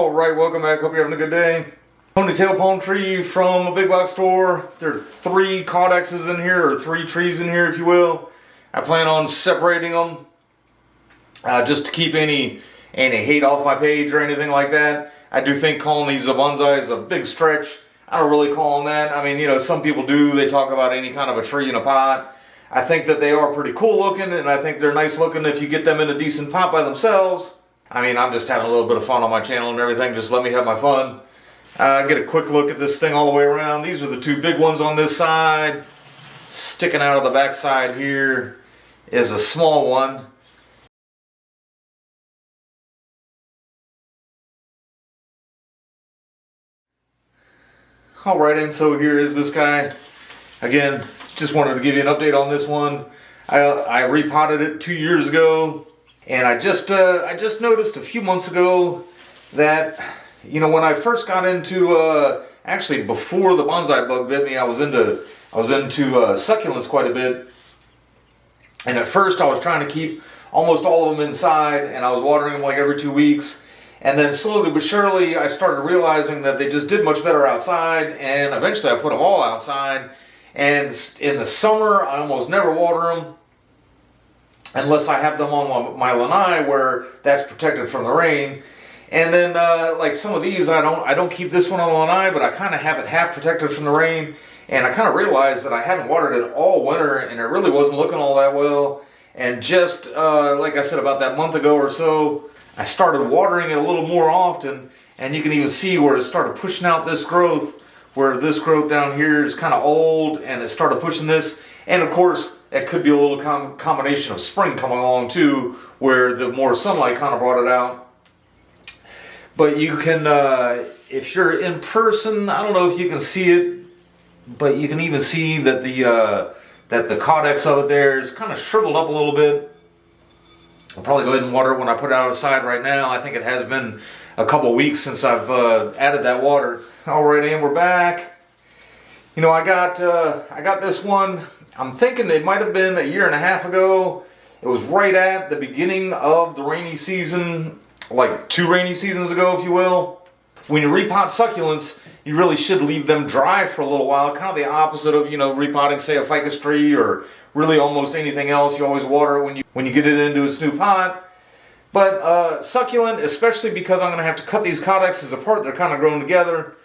Alright, welcome back. Hope you're having a good day. Ponytail palm tree from a big box store. There are 3 caudexes in here, or 3 trees in here, if you will. I plan on separating them just to keep any hate off my page or anything like that. I do think calling these a bonsai is a big stretch. I don't really call them that. I mean, you know, some people do. They talk about any kind of a tree in a pot. I think that they are pretty cool looking, and I think they're nice looking if you get them in a decent pot by themselves. I mean, I'm just having a little bit of fun on my channel and everything. Just let me have my fun. Get a quick look at this thing all the way around. These are the 2 big ones on this side. Sticking out of the back side here is a small one. Alright, and so here is this guy. Again, just wanted to give you an update on this one. I repotted it 2 years ago. And I just noticed a few months ago that, you know, when I first got into, actually before the bonsai bug bit me, I was into succulents quite a bit. And at first I was trying to keep almost all of them inside, and I was watering them like every 2 weeks. And then slowly but surely I started realizing that they just did much better outside, and eventually I put them all outside. And in the summer I almost never water them, unless I have them on my lanai where that's protected from the rain. And then like some of these, I don't keep this one on lanai, but I kind of have it half protected from the rain. And I kind of realized that I hadn't watered it all winter, and it really wasn't looking all that well. And just like I said, about that month ago or so, I started watering it a little more often, and you can even see where it started pushing out this growth, where this growth down here is kind of old, and it started pushing this. And of course, it could be a little combination of spring coming along too, where the more sunlight kind of brought it out. But you can, if you're in person, I don't know if you can see it, but you can even see that the caudex of it there is kind of shriveled up a little bit. I'll probably go ahead and water it when I put it outside right now. I think it has been a couple weeks since I've added that water. Alright, and we're back. You know, I got this one. I'm thinking it might have been a year and a half ago. It was right at the beginning of the rainy season, like 2 rainy seasons ago, if you will. When you repot succulents, you really should leave them dry for a little while. Kind of the opposite of, you know, repotting, say, a ficus tree or really almost anything else. You always water it when you get it into its new pot. But succulent, especially because I'm going to have to cut these caudexes apart, they're kind of grown together.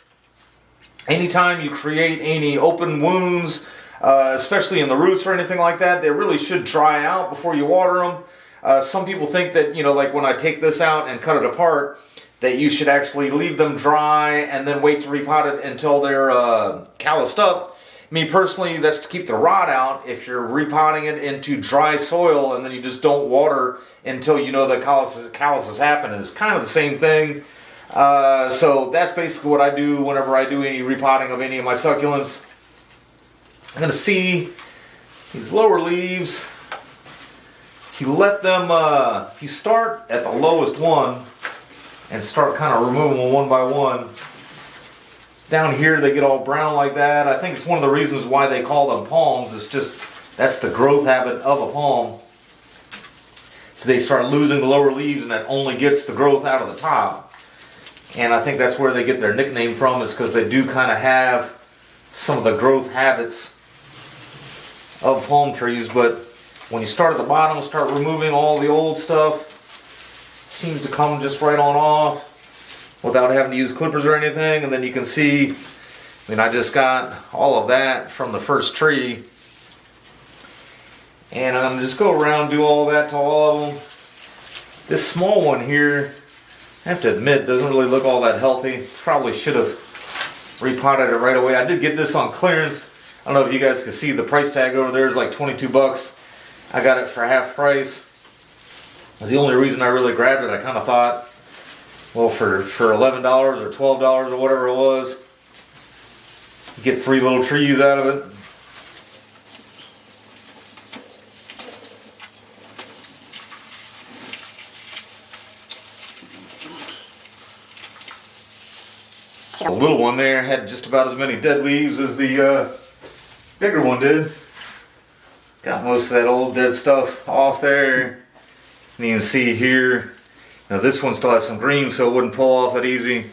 Anytime you create any open wounds, especially in the roots or anything like that, they really should dry out before you water them. Some people think that, you know, like when I take this out and cut it apart, that you should actually leave them dry and then wait to repot it until they're calloused up. Me personally, that's to keep the rot out. If you're repotting it into dry soil and then you just don't water until you know the calluses happen, it's kind of the same thing. So that's basically what I do whenever I do any repotting of any of my succulents. I'm going to see these lower leaves. If you let them, if you start at the lowest one and start kind of removing them one by one, down here they get all brown like that. I think it's one of the reasons why they call them palms. It's just, that's the growth habit of a palm. So they start losing the lower leaves, and that only gets the growth out of the top. And I think that's where they get their nickname from, is because they do kind of have some of the growth habits of palm trees. But when you start at the bottom, start removing all the old stuff, seems to come just right on off without having to use clippers or anything. And then you can see, I mean, I just got all of that from the first tree, and I'm going to just go around and do all that to all of them. This small one here, I have to admit, doesn't really look all that healthy. Probably should have repotted it right away. I did get this on clearance. I don't know if you guys can see the price tag over there is like 22 bucks. I got it for half price. That's the only reason I really grabbed it. I kind of thought, well, for $11 or $12 or whatever it was, get 3 little trees out of it. The little one there had just about as many dead leaves as the bigger one did. Got most of that old dead stuff off there. And you can see here, Now this one still has some green, so it wouldn't pull off that easy.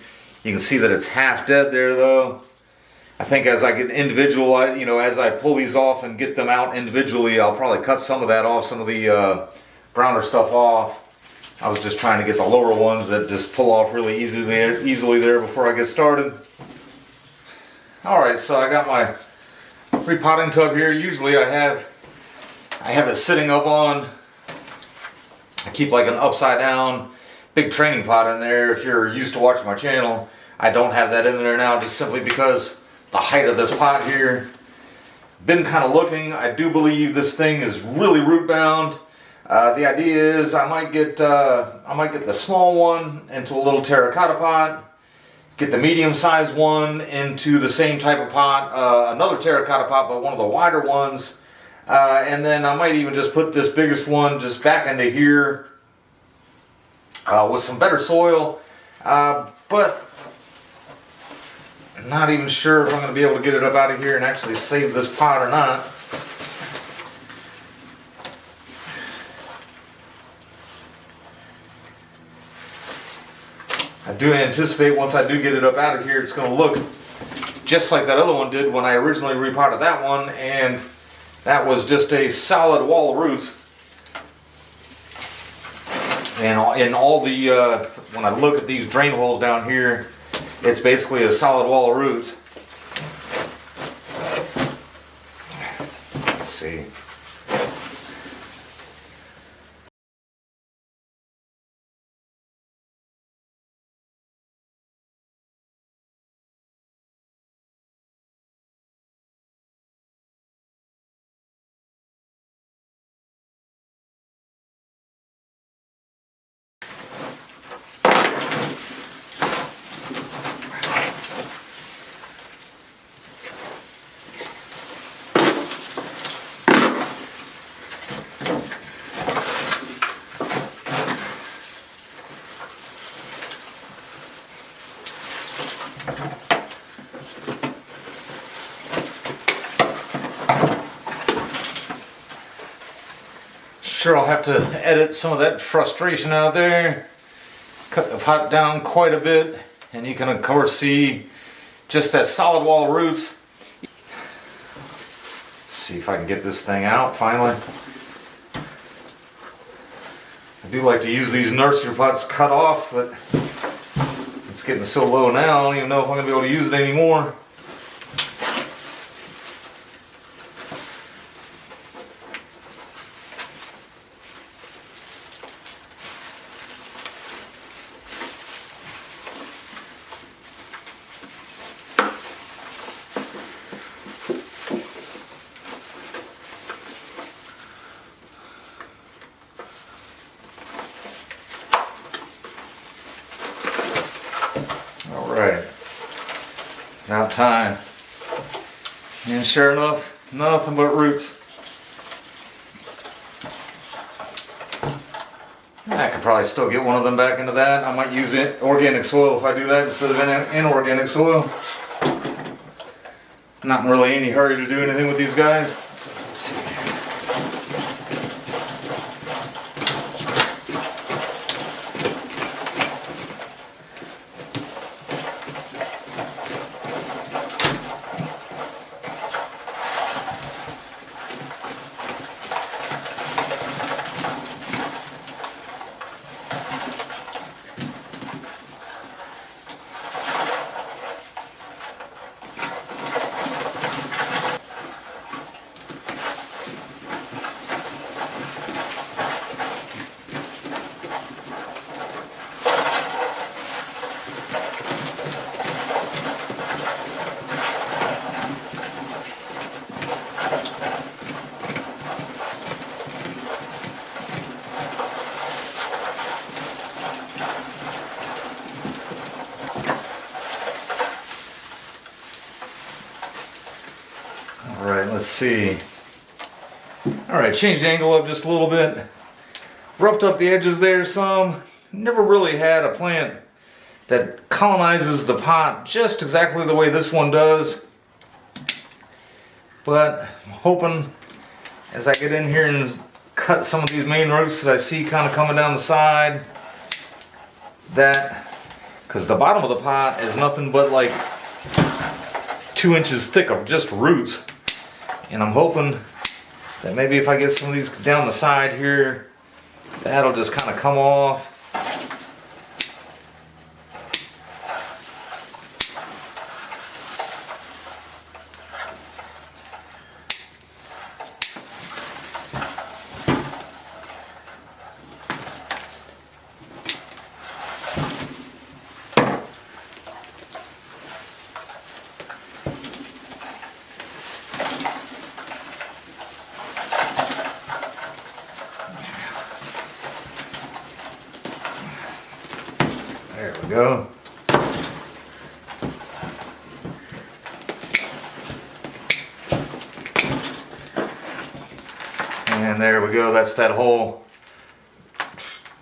You can see that it's half dead there though. I think as I get individual, as I pull these off and get them out individually, I'll probably cut some of that off, some of the browner stuff off. I was just trying to get the lower ones that just pull off really easily there before I get started. Alright, so I got my repotting tub here. Usually I have it sitting up on, I keep like an upside down big training pot in there. If you're used to watching my channel, I don't have that in there now just simply because the height of this pot here. Been kind of looking. I do believe this thing is really root bound. The idea is I might get the small one into a little terracotta pot, get the medium sized one into the same type of pot, another terracotta pot but one of the wider ones, and then I might even just put this biggest one just back into here with some better soil, but I'm not even sure if I'm going to be able to get it up out of here and actually save this pot or not. I do anticipate once I do get it up out of here, it's going to look just like that other one did when I originally repotted that one, and that was just a solid wall of roots. And in all the, when I look at these drain holes down here, it's basically a solid wall of roots. Let's see. Sure, I'll have to edit some of that frustration out there. Cut the pot down quite a bit, and you can of course see just that solid wall of roots. Let's see if I can get this thing out finally. I do like to use these nursery pots cut off, but it's getting so low now I don't even know if I'm going to be able to use it anymore. Alright, now time. And sure enough, nothing but roots. I could probably still get one of them back into that. I might use organic soil if I do that instead of inorganic soil. Not in really any hurry to do anything with these guys. So let's see. Alright, let's see. Alright, change the angle up just a little bit. Roughed up the edges there some. Never really had a plant that colonizes the pot just exactly the way this one does. But I'm hoping as I get in here and cut some of these main roots that I see kind of coming down the side, that, because the bottom of the pot is nothing but like 2 inches thick of just roots. And I'm hoping that maybe if I get some of these down the side here, that'll just kind of come off. There we go. And there we go. That's that whole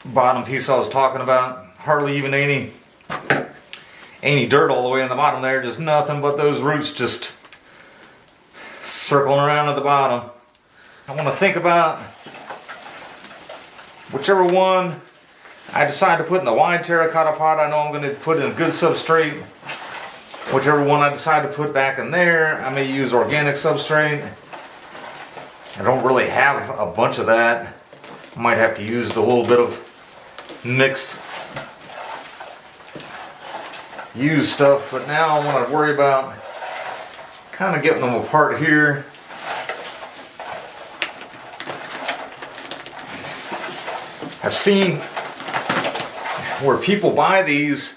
bottom piece I was talking about. Hardly even any dirt all the way in the bottom there. Just nothing but those roots just circling around at the bottom. I want to think about whichever one I decide to put in the wide terracotta pot. I know I'm going to put in a good substrate. Whichever one I decide to put back in there, I may use organic substrate. I don't really have a bunch of that. I might have to use a little bit of mixed used stuff, but now I want to worry about kind of getting them apart here. I've seen where people buy these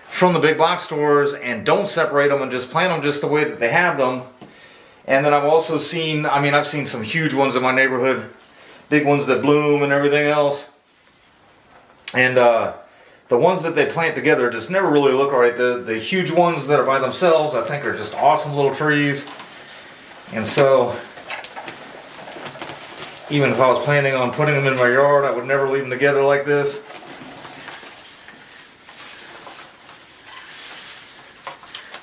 from the big box stores and don't separate them and just plant them just the way that they have them. And then I've also seen, I've seen some huge ones in my neighborhood, big ones that bloom and everything else. And the ones that they plant together just never really look right. The huge ones that are by themselves, I think, are just awesome little trees. And so, even if I was planning on putting them in my yard, I would never leave them together like this.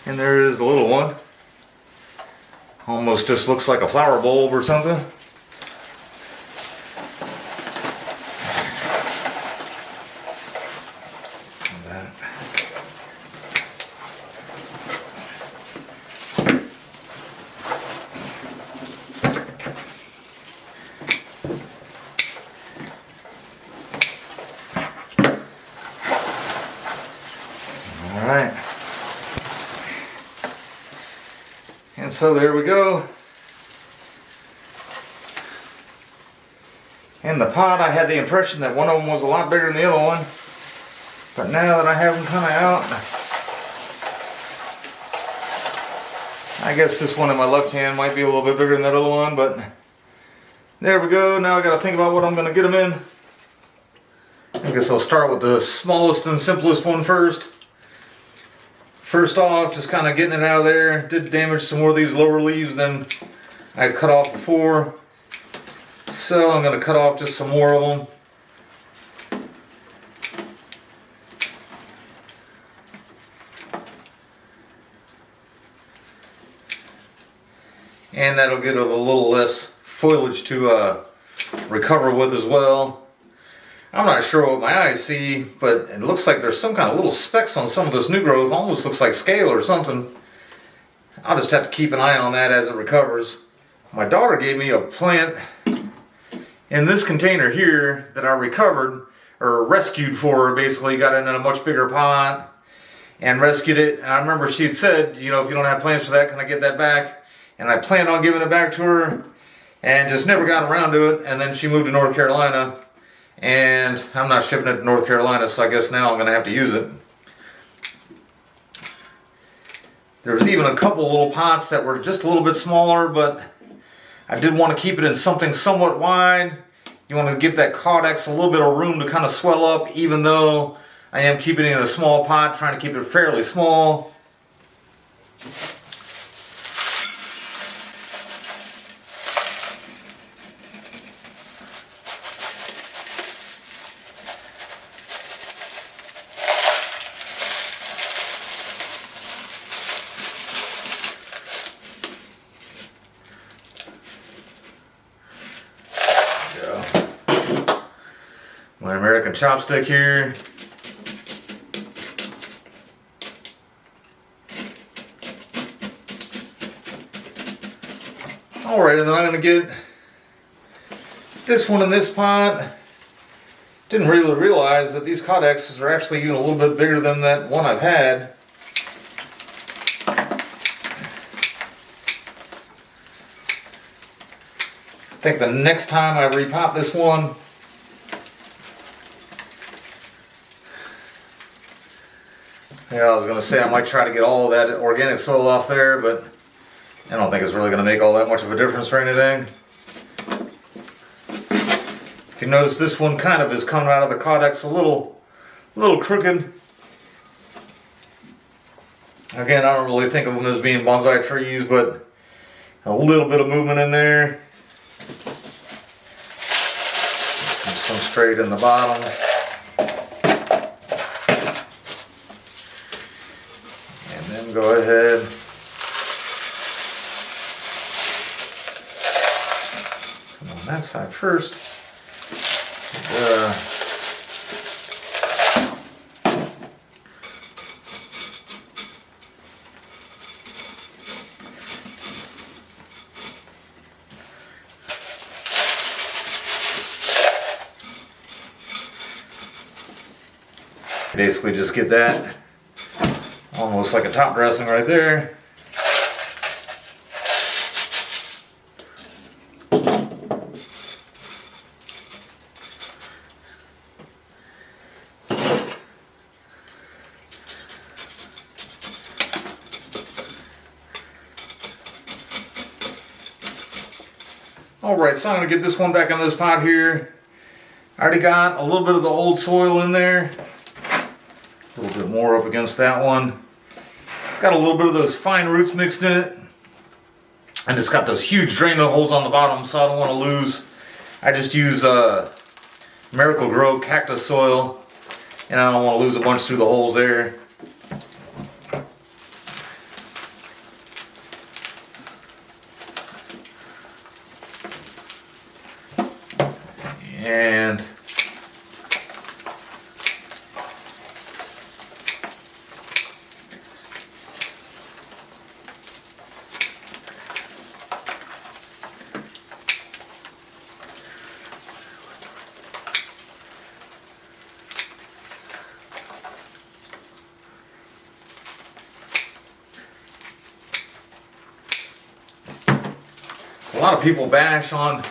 And there is a little one. Almost just looks like a flower bulb or something. Alright. And so there we go. In the pot, I had the impression that one of them was a lot bigger than the other one. But now that I have them kind of out, I guess this one in my left hand might be a little bit bigger than that other one, but there we go. Now I got to think about what I'm going to get them in. I guess I'll start with the smallest and simplest one first. First off, just kind of getting it out of there. Did damage some more of these lower leaves than I had cut off before. So I'm going to cut off just some more of them. And that'll get a little less foliage to recover with as well. I'm not sure what my eyes see, but it looks like there's some kind of little specks on some of this new growth. Almost looks like scale or something. I'll just have to keep an eye on that as it recovers. My daughter gave me a plant in this container here that I recovered, or rescued for her. Basically got it in a much bigger pot and rescued it. And I remember she had said, you know, if you don't have plans for that, can I get that back? And I planned on giving it back to her and just never got around to it. And then she moved to North Carolina. And I'm not shipping it to North Carolina, so I guess now I'm going to have to use it. There's even a couple little pots that were just a little bit smaller, but I did want to keep it in something somewhat wide. You want to give that caudex a little bit of room to kind of swell up, even though I am keeping it in a small pot, trying to keep it fairly small. My American chopstick here. Alright, and then I'm going to get this one in this pot. Didn't really realize that these caudaxes are actually even a little bit bigger than that one I've had. I think the next time I repot this one, yeah, I was going to say I might try to get all of that organic soil off there, but I don't think it's really going to make all that much of a difference or anything. If you notice, this one kind of is coming out of the caudex a little crooked. Again, I don't really think of them as being bonsai trees, but a little bit of movement in there. Some straight in the bottom. And then go ahead. Come on that side first. Basically just get that almost like a top dressing right there. Alright, so I'm going to get this one back in this pot here. I already got a little bit of the old soil in there. A little bit more up against that one. Got a little bit of those fine roots mixed in it. And it's got those huge drain holes on the bottom, so I don't want to lose. I just use Miracle-Gro cactus soil, and I don't want to lose a bunch through the holes there. And a lot of people bash on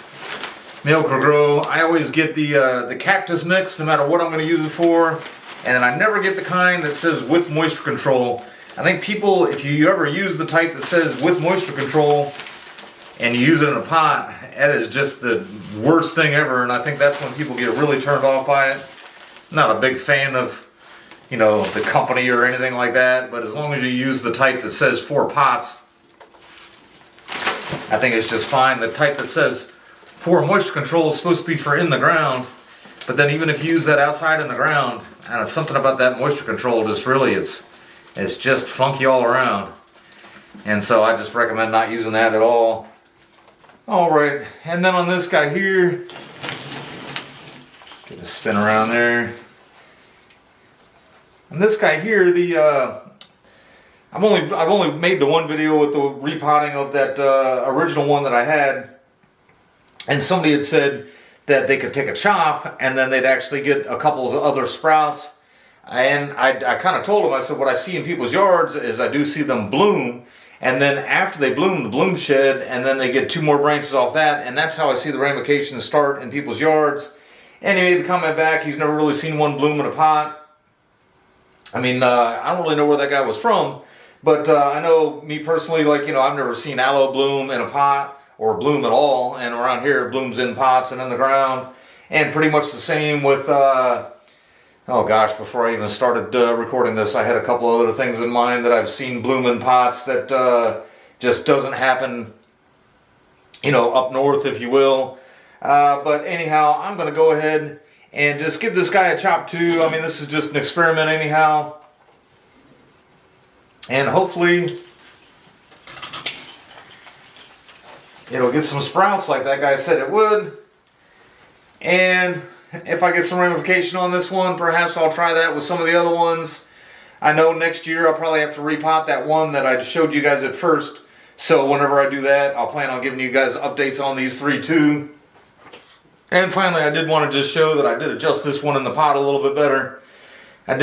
Miracle-Gro. I always get the cactus mix no matter what I'm going to use it for, and I never get the kind that says with moisture control. I think people, if you ever use the type that says with moisture control and you use it in a pot, that is just the worst thing ever, and I think that's when people get really turned off by it. I'm not a big fan of, you know, the company or anything like that, but as long as you use the type that says for pots, I think it's just fine. The type that says for moisture control is supposed to be for in the ground, but then even if you use that outside in the ground, something about that moisture control just really, it's just funky all around. And so I just recommend not using that at all. Alright, and then on this guy here, get a spin around there. And this guy here, I've only made the one video with the repotting of that original one that I had, and somebody had said that they could take a chop and then they'd actually get a couple of other sprouts. And I kind of told them, I said, what I see in people's yards is I do see them bloom, and then after they bloom, the bloom shed, and then they get 2 more branches off that, and that's how I see the ramifications start in people's yards. And he made the comment back, he's never really seen one bloom in a pot. I mean, I don't really know where that guy was from, but I know me personally, like, you know, I've never seen aloe bloom in a pot or bloom at all, and around here it blooms in pots and in the ground. And pretty much the same with, oh gosh, before I even started recording this, I had a couple of other things in mind that I've seen bloom in pots that just doesn't happen, you know, up north, if you will. But anyhow, I'm going to go ahead and just give this guy a chop too. I mean, this is just an experiment anyhow. And hopefully it'll get some sprouts like that guy said it would. And if I get some ramification on this one, perhaps I'll try that with some of the other ones. I know next year I'll probably have to repot that one that I showed you guys at first So whenever I do that, I'll plan on giving you guys updates on these 3 too. And finally, I did want to just show that I did adjust this one in the pot a little bit better. I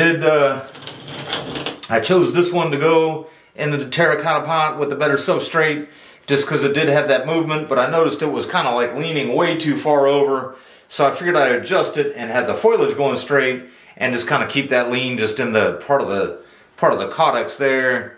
chose this one to go into the terracotta pot with the better substrate just because it did have that movement, but I noticed it was kind of like leaning way too far over. So I figured I'd adjust it and have the foliage going straight and just kind of keep that lean just in the part of the caudex there.